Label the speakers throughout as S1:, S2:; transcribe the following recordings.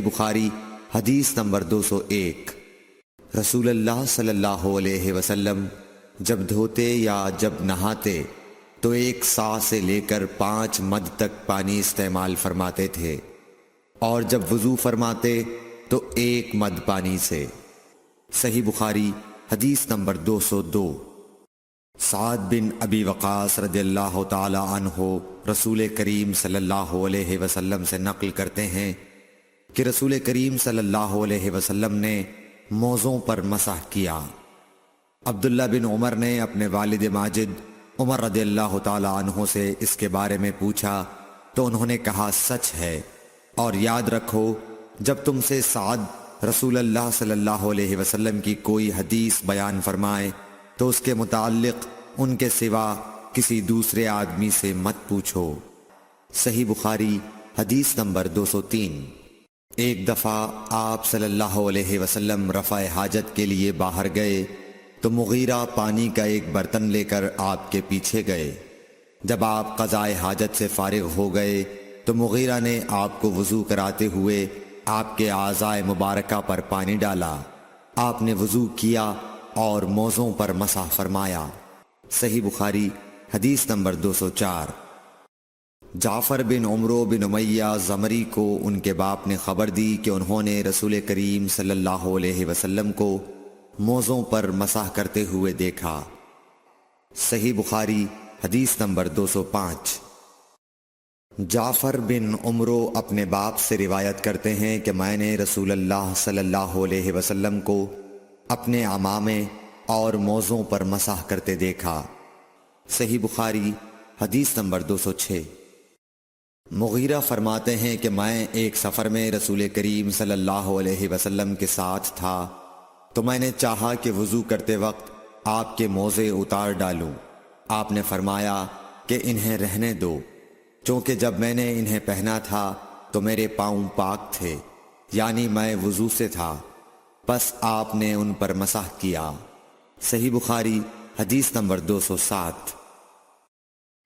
S1: بخاری حدیث نمبر 201۔ رسول اللہ صلی اللہ علیہ وسلم جب دھوتے یا جب نہاتے تو 1 سا سے لے کر 5 مد تک پانی استعمال فرماتے تھے، اور جب وضو فرماتے تو 1 مد پانی سے۔ صحیح بخاری حدیث نمبر 202۔ سعد بن ابی وقاص رضی اللہ تعالی عنہ رسول کریم صلی اللہ علیہ وسلم سے نقل کرتے ہیں کہ رسول کریم صلی اللہ علیہ وسلم نے موزوں پر مسح کیا۔ عبداللہ بن عمر نے اپنے والد ماجد عمر رضی اللہ تعالی عنہ سے اس کے بارے میں پوچھا تو انہوں نے کہا سچ ہے، اور یاد رکھو جب تم سے سعد رسول اللہ صلی اللہ علیہ وسلم کی کوئی حدیث بیان فرمائے تو اس کے متعلق ان کے سوا کسی دوسرے آدمی سے مت پوچھو۔ صحیح بخاری حدیث نمبر 203۔ ایک دفعہ آپ صلی اللہ علیہ وسلم رفع حاجت کے لیے باہر گئے تو مغیرہ پانی کا ایک برتن لے کر آپ کے پیچھے گئے۔ جب آپ قضائے حاجت سے فارغ ہو گئے تو مغیرہ نے آپ کو وضو کراتے ہوئے آپ کے اعضائے مبارکہ پر پانی ڈالا۔ آپ نے وضو کیا اور موزوں پر مسح فرمایا۔ صحیح بخاری حدیث نمبر 204۔ جعفر بن عمرو بن امیہ زمری کو ان کے باپ نے خبر دی کہ انہوں نے رسول کریم صلی اللہ علیہ وسلم کو موزوں پر مسح کرتے ہوئے دیکھا۔ صحیح بخاری حدیث نمبر 205۔ جعفر بن عمرو اپنے باپ سے روایت کرتے ہیں کہ میں نے رسول اللہ صلی اللہ علیہ وسلم کو اپنے عمامے اور موزوں پر مسح کرتے دیکھا۔ صحیح بخاری حدیث نمبر 206۔ مغیرہ فرماتے ہیں کہ میں ایک سفر میں رسول کریم صلی اللہ علیہ وسلم کے ساتھ تھا تو میں نے چاہا کہ وضو کرتے وقت آپ کے موزے اتار ڈالوں۔ آپ نے فرمایا کہ انہیں رہنے دو، چونکہ جب میں نے انہیں پہنا تھا تو میرے پاؤں پاک تھے، یعنی میں وضو سے تھا، پس آپ نے ان پر مسح کیا۔ صحیح بخاری حدیث نمبر 207۔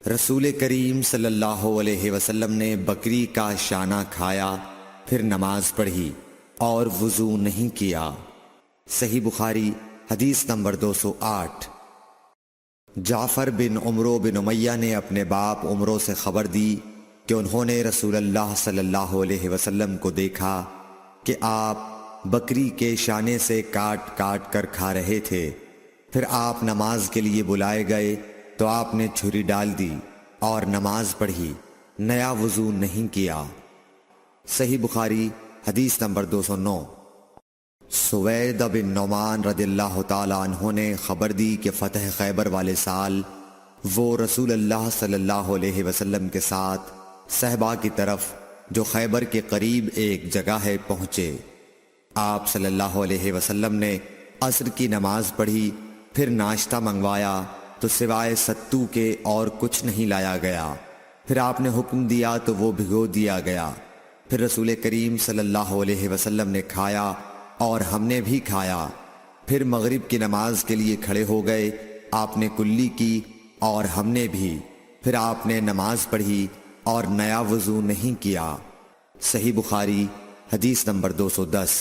S1: رسول کریم صلی اللہ علیہ وسلم نے بکری کا شانہ کھایا، پھر نماز پڑھی اور وضو نہیں کیا۔ صحیح بخاری حدیث نمبر 208۔ جعفر بن عمرو بن امیہ نے اپنے باپ عمرو سے خبر دی کہ انہوں نے رسول اللہ صلی اللہ علیہ وسلم کو دیکھا کہ آپ بکری کے شانے سے کاٹ کاٹ کر کھا رہے تھے۔ پھر آپ نماز کے لیے بلائے گئے تو آپ نے چھری ڈال دی اور نماز پڑھی، نیا وضو نہیں کیا۔ صحیح بخاری حدیث نمبر 209۔ سوید بن نعمان رضی اللہ تعالی عنہ نے خبر دی کہ فتح خیبر والے سال وہ رسول اللہ صلی اللہ علیہ وسلم کے ساتھ صحبہ کی طرف جو خیبر کے قریب ایک جگہ ہے پہنچے۔ آپ صلی اللہ علیہ وسلم نے عصر کی نماز پڑھی، پھر ناشتہ منگوایا تو سوائے ستو کے اور کچھ نہیں لایا گیا۔ پھر آپ نے حکم دیا تو وہ بھگو دیا گیا۔ پھر رسول کریم صلی اللہ علیہ وسلم نے کھایا اور ہم نے بھی کھایا۔ پھر مغرب کی نماز کے لیے کھڑے ہو گئے، آپ نے کلی کی اور ہم نے بھی۔ پھر آپ نے نماز پڑھی اور نیا وضو نہیں کیا۔ صحیح بخاری حدیث نمبر 210۔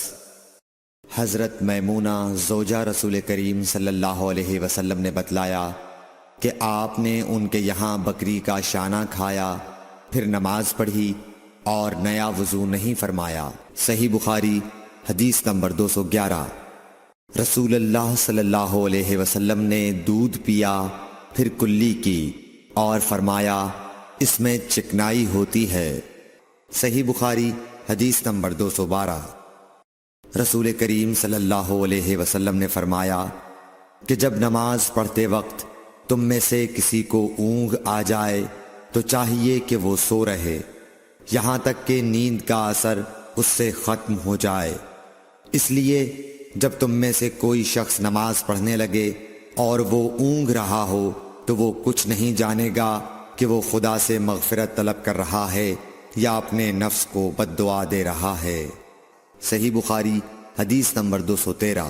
S1: حضرت میمونہ زوجہ رسول کریم صلی اللہ علیہ وسلم نے بتلایا کہ آپ نے ان کے یہاں بکری کا شانہ کھایا، پھر نماز پڑھی اور نیا وضو نہیں فرمایا۔ صحیح بخاری حدیث نمبر 211۔ رسول اللہ صلی اللہ علیہ وسلم نے دودھ پیا، پھر کلی کی اور فرمایا اس میں چکنائی ہوتی ہے۔ صحیح بخاری حدیث نمبر 212۔ رسول کریم صلی اللہ علیہ وسلم نے فرمایا کہ جب نماز پڑھتے وقت تم میں سے کسی کو اونگ آ جائے تو چاہیے کہ وہ سو رہے یہاں تک کہ نیند کا اثر اس سے ختم ہو جائے۔ اس لیے جب تم میں سے کوئی شخص نماز پڑھنے لگے اور وہ اونگ رہا ہو تو وہ کچھ نہیں جانے گا کہ وہ خدا سے مغفرت طلب کر رہا ہے یا اپنے نفس کو بد دعا دے رہا ہے۔ صحیح بخاری حدیث نمبر 213۔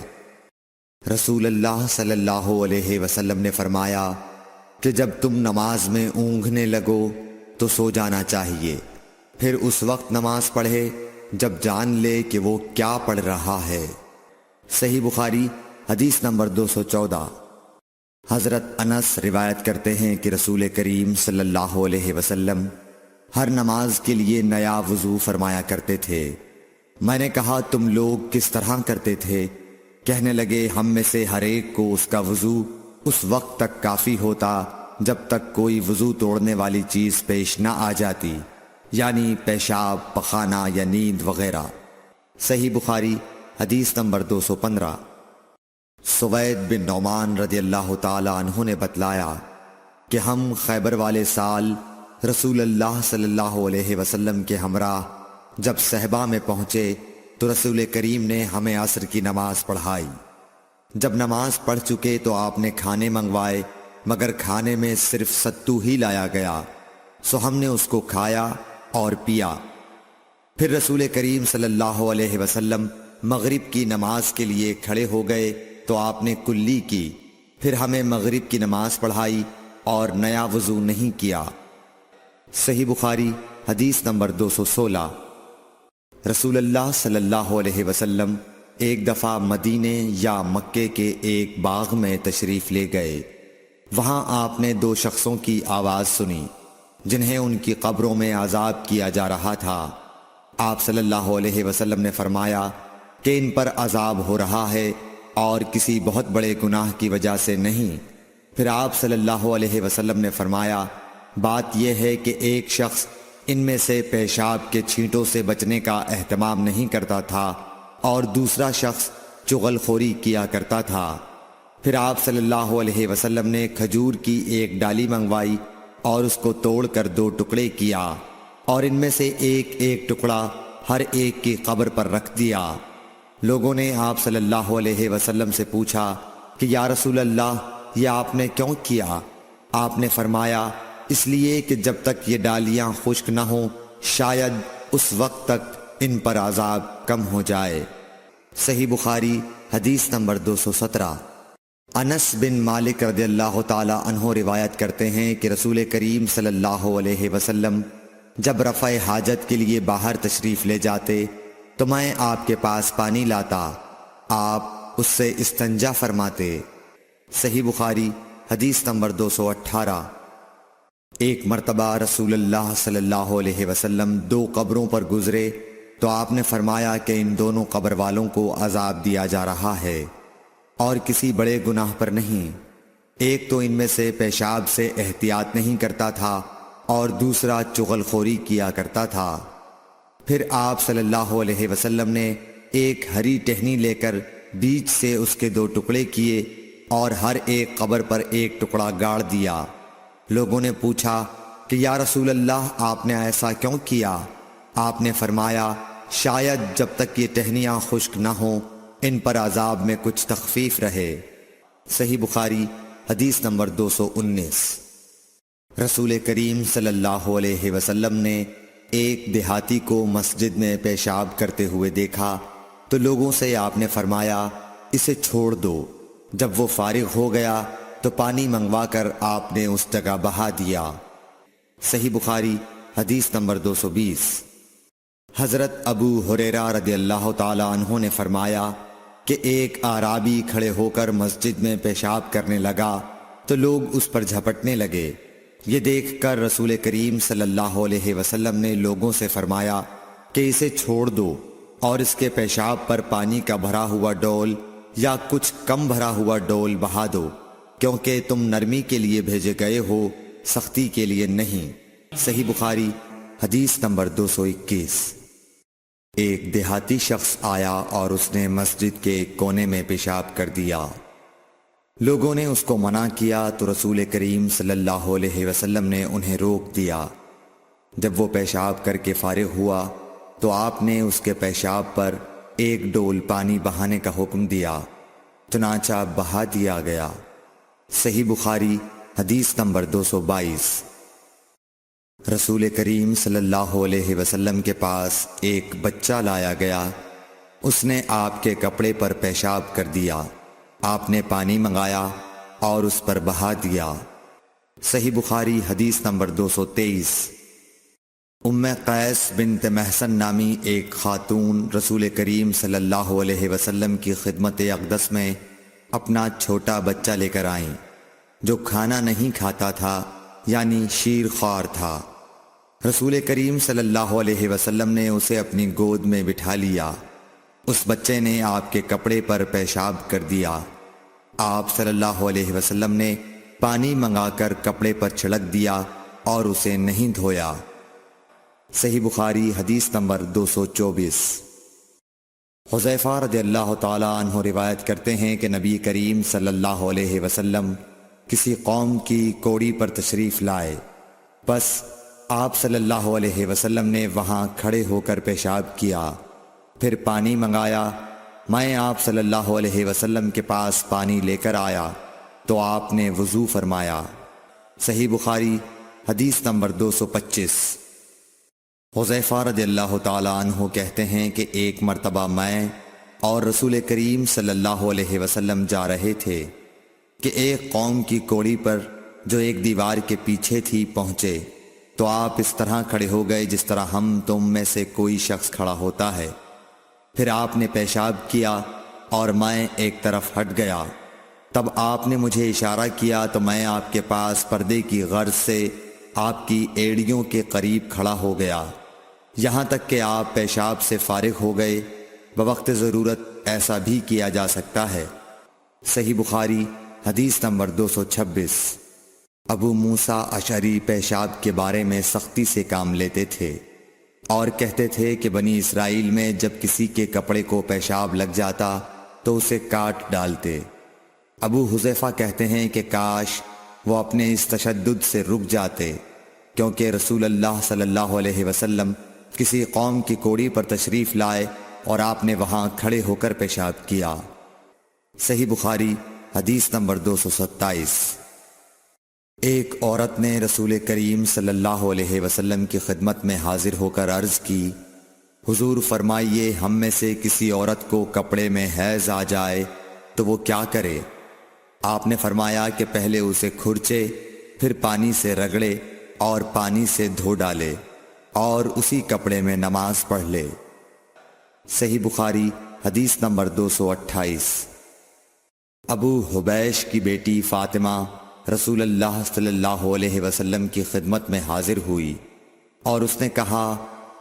S1: رسول اللہ صلی اللہ علیہ وسلم نے فرمایا کہ جب تم نماز میں اونگنے لگو تو سو جانا چاہیے، پھر اس وقت نماز پڑھے جب جان لے کہ وہ کیا پڑھ رہا ہے۔ صحیح بخاری حدیث نمبر 214۔ حضرت انس روایت کرتے ہیں کہ رسول کریم صلی اللہ علیہ وسلم ہر نماز کے لیے نیا وضو فرمایا کرتے تھے۔ میں نے کہا تم لوگ کس طرح کرتے تھے؟ کہنے لگے ہم میں سے ہر ایک کو اس کا وضو اس وقت تک کافی ہوتا جب تک کوئی وضو توڑنے والی چیز پیش نہ آ جاتی، یعنی پیشاب، پخانہ یا نیند وغیرہ۔ صحیح بخاری حدیث نمبر 215۔ سوید بن نعمان رضی اللہ تعالی عنہ نے بتلایا کہ ہم خیبر والے سال رسول اللہ صلی اللہ علیہ وسلم کے ہمراہ جب صحبہ میں پہنچے تو رسول کریم نے ہمیں عصر کی نماز پڑھائی۔ جب نماز پڑھ چکے تو آپ نے کھانے منگوائے، مگر کھانے میں صرف ستو ہی لایا گیا، سو ہم نے اس کو کھایا اور پیا۔ پھر رسول کریم صلی اللہ علیہ وسلم مغرب کی نماز کے لیے کھڑے ہو گئے تو آپ نے کلی کی، پھر ہمیں مغرب کی نماز پڑھائی اور نیا وضو نہیں کیا۔ صحیح بخاری حدیث نمبر 216۔ رسول اللہ صلی اللہ علیہ وسلم ایک دفعہ مدینے یا مکے کے ایک باغ میں تشریف لے گئے۔ وہاں آپ نے 2 شخصوں کی آواز سنی جنہیں ان کی قبروں میں عذاب کیا جا رہا تھا۔ آپ صلی اللہ علیہ وسلم نے فرمایا کہ ان پر عذاب ہو رہا ہے اور کسی بہت بڑے گناہ کی وجہ سے نہیں۔ پھر آپ صلی اللہ علیہ وسلم نے فرمایا بات یہ ہے کہ ایک شخص ان میں سے پیشاب کے چھینٹوں سے بچنے کا اہتمام نہیں کرتا تھا اور دوسرا شخص چغل خوری کیا کرتا تھا۔ پھر آپ صلی اللہ علیہ وسلم نے کھجور کی ایک ڈالی منگوائی اور اس کو توڑ کر 2 ٹکڑے کیا اور ان میں سے ایک ایک ٹکڑا ہر ایک کی قبر پر رکھ دیا۔ لوگوں نے آپ صلی اللہ علیہ وسلم سے پوچھا کہ یا رسول اللہ یہ آپ نے کیوں کیا؟ آپ نے فرمایا اس لیے کہ جب تک یہ ڈالیاں خشک نہ ہوں شاید اس وقت تک ان پر عذاب کم ہو جائے۔ صحیح بخاری حدیث نمبر 217۔ انس بن مالک رضی اللہ تعالی عنہ روایت کرتے ہیں کہ رسول کریم صلی اللہ علیہ وسلم جب رفع حاجت کے لیے باہر تشریف لے جاتے تو میں آپ کے پاس پانی لاتا، آپ اس سے استنجا فرماتے۔ صحیح بخاری حدیث نمبر 218۔ ایک مرتبہ رسول اللہ صلی اللہ علیہ وسلم 2 قبروں پر گزرے تو آپ نے فرمایا کہ ان دونوں قبر والوں کو عذاب دیا جا رہا ہے اور کسی بڑے گناہ پر نہیں۔ ایک تو ان میں سے پیشاب سے احتیاط نہیں کرتا تھا اور دوسرا چغل خوری کیا کرتا تھا۔ پھر آپ صلی اللہ علیہ وسلم نے ایک ہری ٹہنی لے کر بیچ سے اس کے 2 ٹکڑے کیے اور ہر ایک قبر پر ایک ٹکڑا گاڑ دیا۔ لوگوں نے پوچھا کہ یا رسول اللہ آپ نے ایسا کیوں کیا؟ آپ نے فرمایا شاید جب تک یہ ٹہنیاں خشک نہ ہوں ان پر عذاب میں کچھ تخفیف رہے۔ صحیح بخاری حدیث نمبر 219۔ رسول کریم صلی اللہ علیہ وسلم نے ایک دیہاتی کو مسجد میں پیشاب کرتے ہوئے دیکھا تو لوگوں سے آپ نے فرمایا اسے چھوڑ دو۔ جب وہ فارغ ہو گیا تو پانی منگوا کر آپ نے اس جگہ بہا دیا۔ صحیح بخاری حدیث نمبر 220۔ حضرت ابو ہریرہ رضی اللہ تعالی عنہ نے فرمایا کہ ایک اعرابی کھڑے ہو کر مسجد میں پیشاب کرنے لگا تو لوگ اس پر جھپٹنے لگے۔ یہ دیکھ کر رسول کریم صلی اللہ علیہ وسلم نے لوگوں سے فرمایا کہ اسے چھوڑ دو اور اس کے پیشاب پر پانی کا بھرا ہوا ڈول یا کچھ کم بھرا ہوا ڈول بہا دو، کیونکہ تم نرمی کے لیے بھیجے گئے ہو، سختی کے لیے نہیں۔ صحیح بخاری حدیث نمبر 221۔ ایک دیہاتی شخص آیا اور اس نے مسجد کے ایک کونے میں پیشاب کر دیا۔ لوگوں نے اس کو منع کیا تو رسول کریم صلی اللہ علیہ وسلم نے انہیں روک دیا۔ جب وہ پیشاب کر کے فارغ ہوا تو آپ نے اس کے پیشاب پر ایک ڈول پانی بہانے کا حکم دیا، چنانچہ بہا دیا گیا۔ صحیح بخاری حدیث نمبر 222۔ رسول کریم صلی اللہ علیہ وسلم کے پاس ایک بچہ لایا گیا، اس نے آپ کے کپڑے پر پیشاب کر دیا۔ آپ نے پانی منگایا اور اس پر بہا دیا۔ صحیح بخاری حدیث نمبر 223۔ ام قیس بنت محسن نامی ایک خاتون رسول کریم صلی اللہ علیہ وسلم کی خدمت اقدس میں اپنا چھوٹا بچہ لے کر آئیں جو کھانا نہیں کھاتا تھا، یعنی شیر خوار تھا۔ رسول کریم صلی اللہ علیہ وسلم نے اسے اپنی گود میں بٹھا لیا۔ اس بچے نے آپ کے کپڑے پر پیشاب کر دیا۔ آپ صلی اللہ علیہ وسلم نے پانی منگا کر کپڑے پر چھڑک دیا اور اسے نہیں دھویا۔ صحیح بخاری حدیث نمبر 224۔ حذیفہ رضی اللہ تعالی عنہ روایت کرتے ہیں کہ نبی کریم صلی اللہ علیہ وسلم کسی قوم کی کوڑی پر تشریف لائے، بس آپ صلی اللہ علیہ وسلم نے وہاں کھڑے ہو کر پیشاب کیا، پھر پانی منگایا۔ میں آپ صلی اللہ علیہ وسلم کے پاس پانی لے کر آیا تو آپ نے وضو فرمایا۔ صحیح بخاری حدیث نمبر 225۔ حذیفہ رضی اللہ تعالی عنہ کہتے ہیں کہ ایک مرتبہ میں اور رسول کریم صلی اللہ علیہ وسلم جا رہے تھے کہ ایک قوم کی کوڑی پر جو ایک دیوار کے پیچھے تھی پہنچے تو آپ اس طرح کھڑے ہو گئے جس طرح ہم تم میں سے کوئی شخص کھڑا ہوتا ہے۔ پھر آپ نے پیشاب کیا اور میں ایک طرف ہٹ گیا۔ تب آپ نے مجھے اشارہ کیا تو میں آپ کے پاس پردے کی غرض سے آپ کی ایڑیوں کے قریب کھڑا ہو گیا، یہاں تک کہ آپ پیشاب سے فارغ ہو گئے۔ بوقت ضرورت ایسا بھی کیا جا سکتا ہے۔ صحیح بخاری حدیث نمبر 226۔ ابو موسیٰ اشعری پیشاب کے بارے میں سختی سے کام لیتے تھے اور کہتے تھے کہ بنی اسرائیل میں جب کسی کے کپڑے کو پیشاب لگ جاتا تو اسے کاٹ ڈالتے۔ ابو حذیفہ کہتے ہیں کہ کاش وہ اپنے اس تشدد سے رک جاتے، کیونکہ رسول اللہ صلی اللہ علیہ وسلم کسی قوم کی کوڑی پر تشریف لائے اور آپ نے وہاں کھڑے ہو کر پیشاب کیا۔ صحیح بخاری حدیث نمبر 227۔ ایک عورت نے رسول کریم صلی اللہ علیہ وسلم کی خدمت میں حاضر ہو کر عرض کی، حضور فرمائیے ہم میں سے کسی عورت کو کپڑے میں حیض آ جائے تو وہ کیا کرے؟ آپ نے فرمایا کہ پہلے اسے کھرچے، پھر پانی سے رگڑے اور پانی سے دھو ڈالے اور اسی کپڑے میں نماز پڑھ لے۔ صحیح بخاری حدیث نمبر 228۔ ابو حبیش کی بیٹی فاطمہ رسول اللہ صلی اللہ علیہ وسلم کی خدمت میں حاضر ہوئی اور اس نے کہا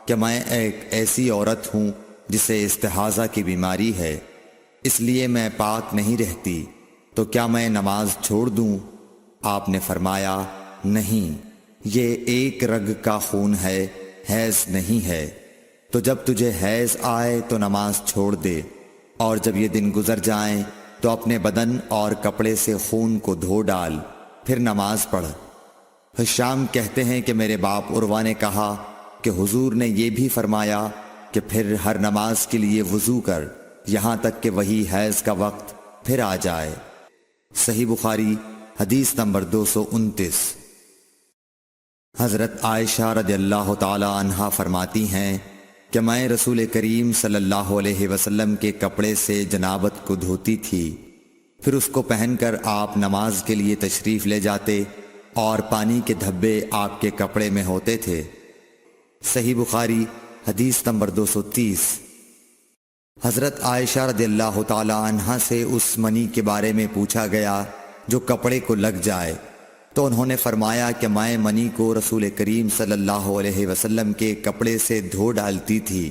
S1: کہ میں ایک ایسی عورت ہوں جسے استحاضہ کی بیماری ہے، اس لیے میں پاک نہیں رہتی، تو کیا میں نماز چھوڑ دوں؟ آپ نے فرمایا نہیں، یہ ایک رگ کا خون ہے، حیض نہیں ہے، تو جب تجھے حیض آئے تو نماز چھوڑ دے، اور جب یہ دن گزر جائیں تو اپنے بدن اور کپڑے سے خون کو دھو ڈال، پھر نماز پڑھ۔ ہشام کہتے ہیں کہ میرے باپ عروہ نے کہا کہ حضور نے یہ بھی فرمایا کہ پھر ہر نماز کے لیے وضو کر، یہاں تک کہ وہی حیض کا وقت پھر آ جائے۔ صحیح بخاری حدیث نمبر 229۔ حضرت عائشہ رضی اللہ تعالی عنہا فرماتی ہیں کہ میں رسول کریم صلی اللہ علیہ وسلم کے کپڑے سے جنابت کو دھوتی تھی، پھر اس کو پہن کر آپ نماز کے لیے تشریف لے جاتے اور پانی کے دھبے آپ کے کپڑے میں ہوتے تھے۔ صحیح بخاری حدیث نمبر 230۔ حضرت عائشہ رضی اللہ تعالی عنہا سے اس منی کے بارے میں پوچھا گیا جو کپڑے کو لگ جائے، تو انہوں نے فرمایا کہ میں منی کو رسول کریم صلی اللہ علیہ وسلم کے کپڑے سے دھو ڈالتی تھی،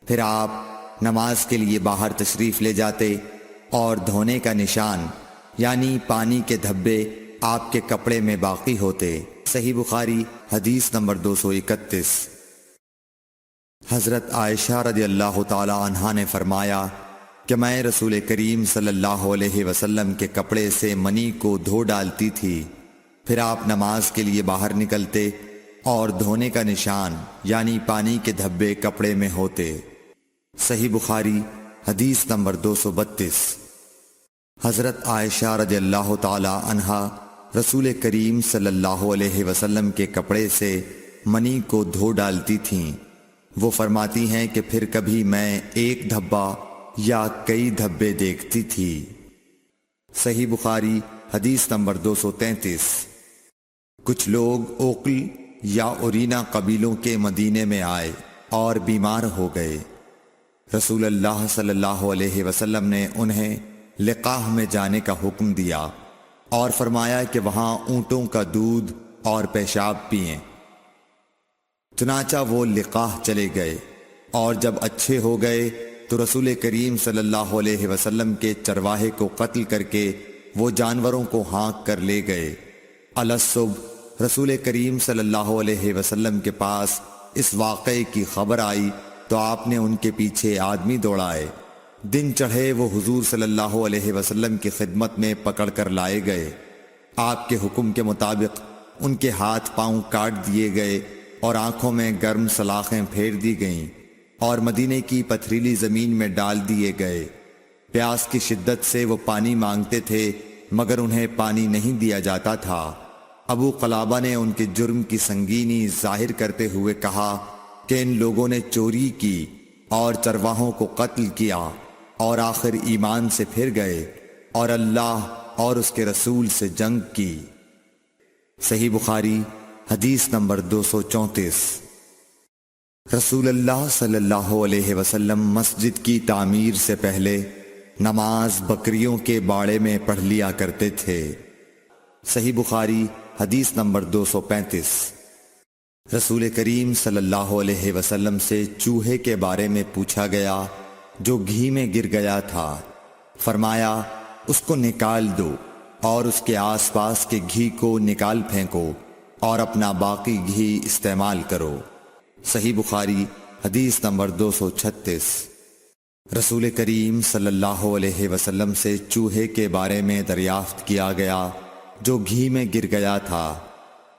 S1: پھر آپ نماز کے لیے باہر تشریف لے جاتے اور دھونے کا نشان یعنی پانی کے دھبے آپ کے کپڑے میں باقی ہوتے۔ صحیح بخاری حدیث نمبر 231۔ حضرت عائشہ رضی اللہ تعالی عنہا نے فرمایا کہ میں رسول کریم صلی اللہ علیہ وسلم کے کپڑے سے منی کو دھو ڈالتی تھی، پھر آپ نماز کے لیے باہر نکلتے اور دھونے کا نشان یعنی پانی کے دھبے کپڑے میں ہوتے۔ صحیح بخاری حدیث نمبر 232۔ حضرت عائشہ رضی اللہ تعالی عنہا رسول کریم صلی اللہ علیہ وسلم کے کپڑے سے منی کو دھو ڈالتی تھیں۔ وہ فرماتی ہیں کہ پھر کبھی میں ایک دھبا یا کئی دھبے دیکھتی تھی۔ صحیح بخاری حدیث نمبر 233۔ کچھ لوگ اوقل یا اورینا قبیلوں کے مدینے میں آئے اور بیمار ہو گئے۔ رسول اللہ صلی اللہ علیہ وسلم نے انہیں لقاح میں جانے کا حکم دیا اور فرمایا کہ وہاں اونٹوں کا دودھ اور پیشاب پئیں۔ چنانچہ وہ لقاح چلے گئے، اور جب اچھے ہو گئے تو رسول کریم صلی اللہ علیہ وسلم کے چرواہے کو قتل کر کے وہ جانوروں کو ہانک کر لے گئے۔ الصبح رسول کریم صلی اللہ علیہ وسلم کے پاس اس واقعے کی خبر آئی تو آپ نے ان کے پیچھے آدمی دوڑائے۔ دن چڑھے وہ حضور صلی اللہ علیہ وسلم کی خدمت میں پکڑ کر لائے گئے۔ آپ کے حکم کے مطابق ان کے ہاتھ پاؤں کاٹ دیے گئے اور آنکھوں میں گرم سلاخیں پھیر دی گئیں اور مدینے کی پتھریلی زمین میں ڈال دیے گئے۔ پیاس کی شدت سے وہ پانی مانگتے تھے مگر انہیں پانی نہیں دیا جاتا تھا۔ ابو قلابہ نے ان کے جرم کی سنگینی ظاہر کرتے ہوئے کہا کہ ان لوگوں نے چوری کی اور چرواہوں کو قتل کیا اور آخر ایمان سے پھر گئے اور اللہ اور اس کے رسول سے جنگ کی۔ صحیح بخاری حدیث نمبر 234۔ رسول اللہ صلی اللہ علیہ وسلم مسجد کی تعمیر سے پہلے نماز بکریوں کے باڑے میں پڑھ لیا کرتے تھے۔ صحیح بخاری حدیث نمبر 235۔ رسول کریم صلی اللہ علیہ وسلم سے چوہے کے بارے میں پوچھا گیا جو گھی میں گر گیا تھا۔ فرمایا اس کو نکال دو اور اس کے آس پاس کے گھی کو نکال پھینکو اور اپنا باقی گھی استعمال کرو۔ صحیح بخاری حدیث نمبر 236۔ رسول کریم صلی اللہ علیہ وسلم سے چوہے کے بارے میں دریافت کیا گیا جو گھی میں گر گیا تھا۔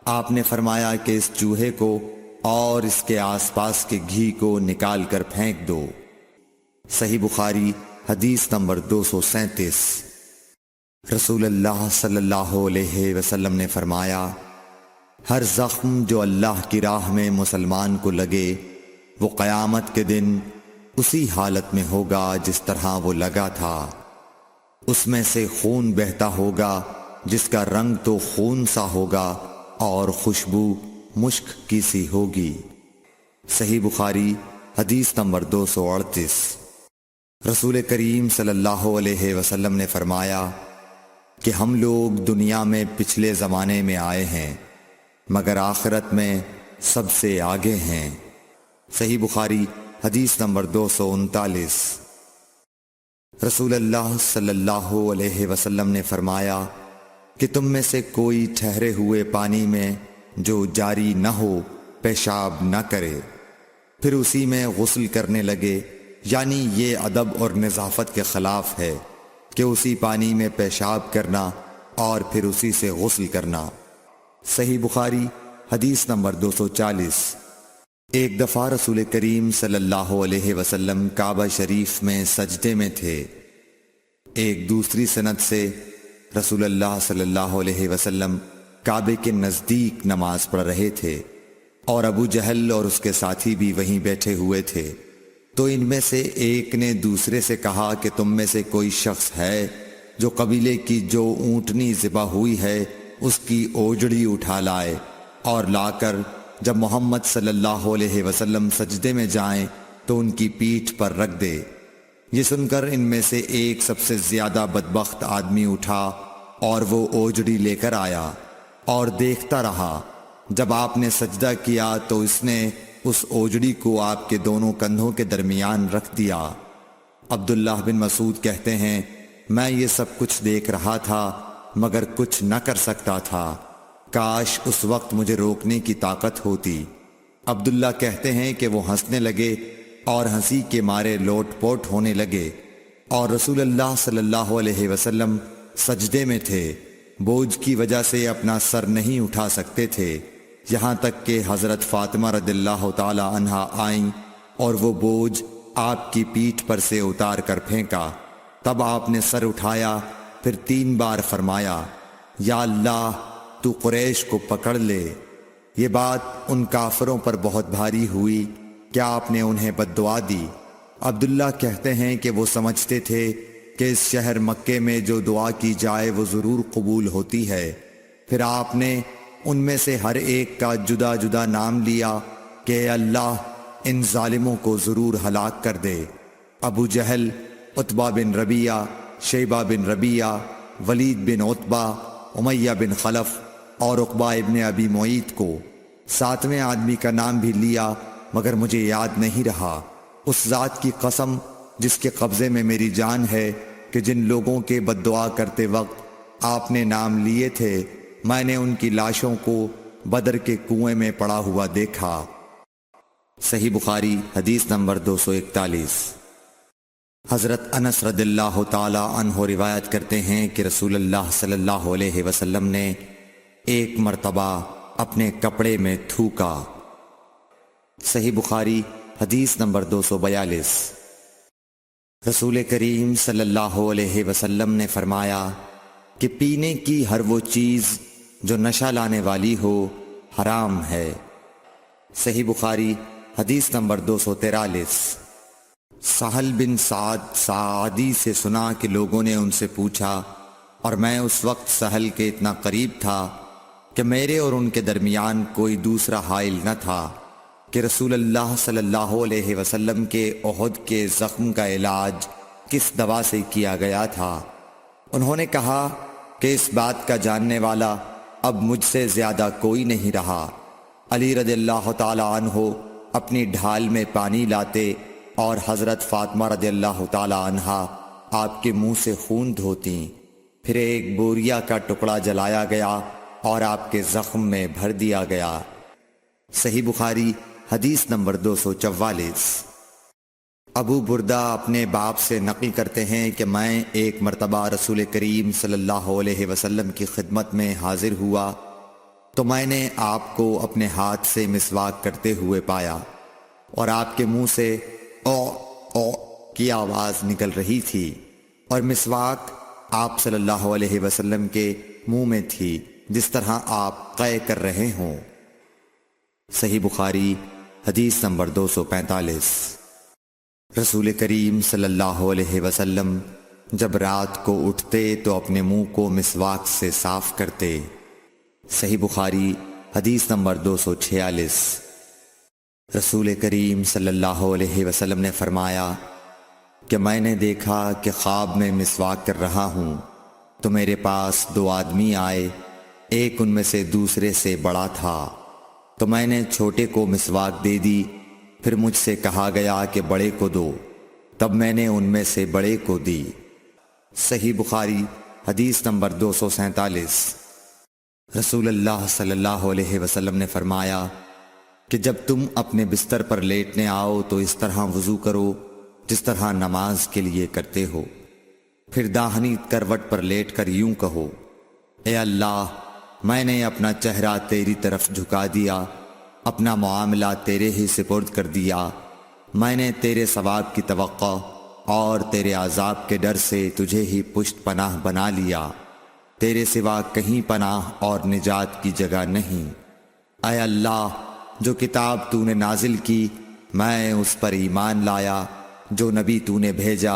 S1: آپ نے فرمایا کہ اس چوہے کو اور اس کے آس پاس کے گھی کو نکال کر پھینک دو۔ صحیح بخاری حدیث نمبر 237۔ رسول اللہ صلی اللہ علیہ وسلم نے فرمایا ہر زخم جو اللہ کی راہ میں مسلمان کو لگے وہ قیامت کے دن اسی حالت میں ہوگا جس طرح وہ لگا تھا۔ اس میں سے خون بہتا ہوگا جس کا رنگ تو خون سا ہوگا اور خوشبو مشک کی سی ہوگی۔ صحیح بخاری حدیث نمبر 238۔ رسول کریم صلی اللہ علیہ وسلم نے فرمایا کہ ہم لوگ دنیا میں پچھلے زمانے میں آئے ہیں مگر آخرت میں سب سے آگے ہیں۔ صحیح بخاری حدیث نمبر 239۔ رسول اللہ صلی اللہ علیہ وسلم نے فرمایا کہ تم میں سے کوئی ٹھہرے ہوئے پانی میں جو جاری نہ ہو پیشاب نہ کرے پھر اسی میں غسل کرنے لگے، یعنی یہ ادب اور نظافت کے خلاف ہے کہ اسی پانی میں پیشاب کرنا اور پھر اسی سے غسل کرنا۔ صحیح بخاری حدیث نمبر 240۔ ایک دفعہ رسول کریم صلی اللہ علیہ وسلم کعبہ شریف میں سجدے میں تھے۔ ایک دوسری سند سے رسول اللہ صلی اللہ علیہ وسلم کعبے کے نزدیک نماز پڑھ رہے تھے اور ابو جہل اور اس کے ساتھی بھی وہیں بیٹھے ہوئے تھے، تو ان میں سے ایک نے دوسرے سے کہا کہ تم میں سے کوئی شخص ہے جو قبیلے کی جو اونٹنی ذبح ہوئی ہے اس کی اوجڑی اٹھا لائے اور لا کر جب محمد صلی اللہ علیہ وسلم سجدے میں جائیں تو ان کی پیٹھ پر رکھ دے۔ یہ سن کر ان میں سے ایک سب سے زیادہ بدبخت آدمی اٹھا اور وہ اوجڑی لے کر آیا اور دیکھتا رہا۔ جب آپ نے سجدہ کیا تو اس نے اس اوجڑی کو آپ کے دونوں کندھوں کے درمیان رکھ دیا۔ عبداللہ بن مسعود کہتے ہیں میں یہ سب کچھ دیکھ رہا تھا مگر کچھ نہ کر سکتا تھا، کاش اس وقت مجھے روکنے کی طاقت ہوتی۔ عبداللہ کہتے ہیں کہ وہ ہنسنے لگے اور ہنسی کے مارے لوٹ پوٹ ہونے لگے اور رسول اللہ صلی اللہ علیہ وسلم سجدے میں تھے، بوجھ کی وجہ سے اپنا سر نہیں اٹھا سکتے تھے، یہاں تک کہ حضرت فاطمہ رضی اللہ تعالی عنہا آئیں اور وہ بوجھ آپ کی پیٹھ پر سے اتار کر پھینکا۔ تب آپ نے سر اٹھایا، پھر 3 بار فرمایا یا اللہ تو قریش کو پکڑ لے۔ یہ بات ان کافروں پر بہت بھاری ہوئی کہ آپ نے انہیں بد دعا دی۔ عبداللہ کہتے ہیں کہ وہ سمجھتے تھے کہ اس شہر مکے میں جو دعا کی جائے وہ ضرور قبول ہوتی ہے، پھر آپ نے ان میں سے ہر ایک کا جدا جدا نام لیا کہ اے اللہ ان ظالموں کو ضرور ہلاک کر دے۔ ابو جہل، عتبہ بن ربیعہ، شیبہ بن ربیعہ، ولید بن عتبہ، امیہ بن خلف اور عقبہ ابن ابی معیط کو۔ ساتویں آدمی کا نام بھی لیا مگر مجھے یاد نہیں رہا۔ اس ذات کی قسم جس کے قبضے میں میری جان ہے کہ جن لوگوں کے بد دعا کرتے وقت آپ نے نام لیے تھے میں نے ان کی لاشوں کو بدر کے کنویں میں پڑا ہوا دیکھا۔ صحیح بخاری حدیث نمبر 241۔ حضرت انس رضی اللہ تعالی عنہ روایت کرتے ہیں کہ رسول اللہ صلی اللہ علیہ وسلم نے ایک مرتبہ اپنے کپڑے میں تھوکا۔ صحیح بخاری حدیث نمبر 242۔ رسول کریم صلی اللہ علیہ وسلم نے فرمایا کہ پینے کی ہر وہ چیز جو نشہ لانے والی ہو حرام ہے۔ صحیح بخاری حدیث نمبر 243۔ سہل بن سعد ساعدی سے سنا کہ لوگوں نے ان سے پوچھا اور میں اس وقت سہل کے اتنا قریب تھا کہ میرے اور ان کے درمیان کوئی دوسرا حائل نہ تھا کہ رسول اللہ صلی اللہ علیہ وسلم کے احد کے زخم کا علاج کس دوا سے کیا گیا تھا۔ انہوں نے کہا کہ اس بات کا جاننے والا اب مجھ سے زیادہ کوئی نہیں رہا۔ علی رضی اللہ تعالی عنہ اپنی ڈھال میں پانی لاتے اور حضرت فاطمہ رضی اللہ تعالی عنہا آپ کے منہ سے خون دھوتیں، پھر ایک بوریا کا ٹکڑا جلایا گیا اور آپ کے زخم میں بھر دیا گیا۔ صحیح بخاری حدیث نمبر 244۔ ابو بردہ اپنے باپ سے نقل کرتے ہیں کہ میں ایک مرتبہ رسول کریم صلی اللہ علیہ وسلم کی خدمت میں حاضر ہوا تو میں نے آپ کو اپنے ہاتھ سے مسواک کرتے ہوئے پایا اور آپ کے منہ سے او او کی آواز نکل رہی تھی اور مسواک آپ صلی اللہ علیہ وسلم کے منہ میں تھی جس طرح آپ قے کر رہے ہوں۔ صحیح بخاری حدیث نمبر 245۔ رسول کریم صلی اللہ علیہ وسلم جب رات کو اٹھتے تو اپنے منہ کو مسواک سے صاف کرتے۔ صحیح بخاری حدیث نمبر 246۔ رسول کریم صلی اللہ علیہ وسلم نے فرمایا کہ میں نے دیکھا کہ خواب میں مسواک کر رہا ہوں تو میرے پاس دو آدمی آئے، ایک ان میں سے دوسرے سے بڑا تھا تو میں نے چھوٹے کو مسواک دے دی، پھر مجھ سے کہا گیا کہ بڑے کو دو، تب میں نے ان میں سے بڑے کو دی۔ صحیح بخاری حدیث نمبر 247۔ رسول اللہ صلی اللہ علیہ وسلم نے فرمایا کہ جب تم اپنے بستر پر لیٹنے آؤ تو اس طرح وضو کرو جس طرح نماز کے لیے کرتے ہو، پھر داہنی کروٹ پر لیٹ کر یوں کہو، اے اللہ میں نے اپنا چہرہ تیری طرف جھکا دیا، اپنا معاملہ تیرے ہی سپرد کر دیا، میں نے تیرے ثواب کی توقع اور تیرے عذاب کے ڈر سے تجھے ہی پشت پناہ بنا لیا، تیرے سوا کہیں پناہ اور نجات کی جگہ نہیں۔ اے اللہ جو کتاب تو نے نازل کی میں اس پر ایمان لایا، جو نبی تو نے بھیجا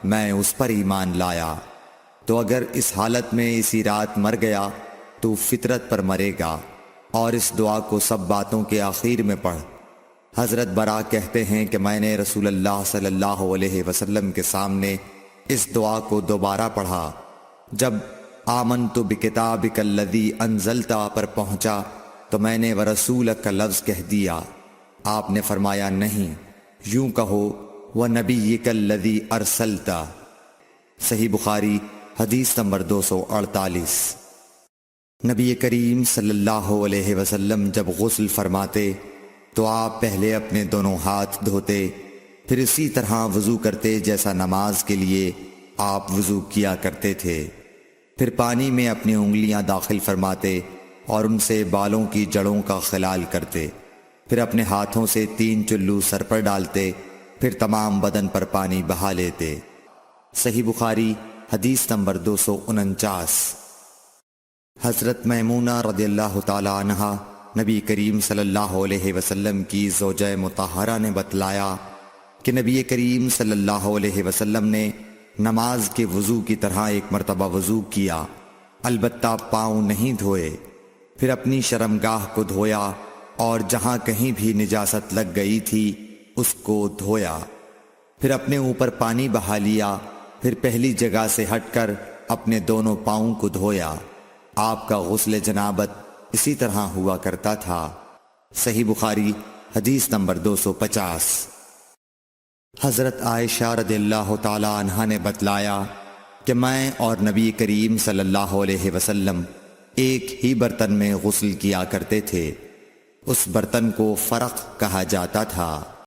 S1: میں اس پر ایمان لایا، تو اگر اس حالت میں اسی رات مر گیا تو فطرت پر مرے گا، اور اس دعا کو سب باتوں کے آخر میں پڑھ۔ حضرت برا کہتے ہیں کہ میں نے رسول اللہ صلی اللہ علیہ وسلم کے سامنے اس دعا کو دوبارہ پڑھا، جب آمنت بکتابک الذی انزلت پر پہنچا تو میں نے ورسولک کا لفظ کہہ دیا۔ آپ نے فرمایا نہیں، یوں کہو ونبیک الذی ارسلت۔ صحیح بخاری حدیث نمبر 248۔ نبی کریم صلی اللہ علیہ وسلم جب غسل فرماتے تو آپ پہلے اپنے دونوں ہاتھ دھوتے، پھر اسی طرح وضو کرتے جیسا نماز کے لیے آپ وضو کیا کرتے تھے، پھر پانی میں اپنی انگلیاں داخل فرماتے اور ان سے بالوں کی جڑوں کا خلال کرتے، پھر اپنے ہاتھوں سے 3 چلو سر پر ڈالتے، پھر تمام بدن پر پانی بہا لیتے۔ صحیح بخاری حدیث نمبر 249۔ حضرت میمونہ رضی اللہ تعالی عنہا نبی کریم صلی اللہ علیہ وسلم کی زوجہ مطہرہ نے بتلایا کہ نبی کریم صلی اللہ علیہ وسلم نے نماز کے وضو کی طرح ایک مرتبہ وضو کیا، البتہ پاؤں نہیں دھوئے، پھر اپنی شرمگاہ کو دھویا اور جہاں کہیں بھی نجاست لگ گئی تھی اس کو دھویا، پھر اپنے اوپر پانی بہا لیا، پھر پہلی جگہ سے ہٹ کر اپنے دونوں پاؤں کو دھویا۔ آپ کا غسل جنابت اسی طرح ہوا کرتا تھا۔ صحیح بخاری حدیث نمبر 250۔ حضرت عائشہ رضی اللہ تعالی عنہا نے بتلایا کہ میں اور نبی کریم صلی اللہ علیہ وسلم ایک ہی برتن میں غسل کیا کرتے تھے۔ اس برتن کو فرق کہا جاتا تھا۔